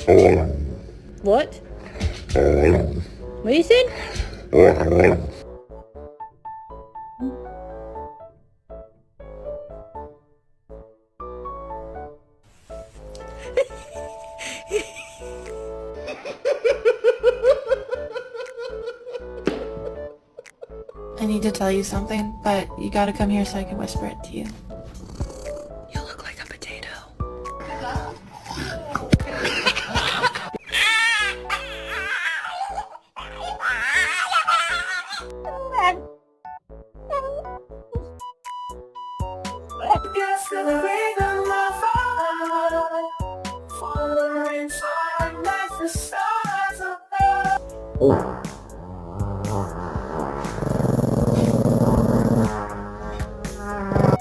What? What you said? I need to tell you something, but you gotta come here so I can whisper it to you. You look like a potato. Guess the rhythm of our following inside like the stars above.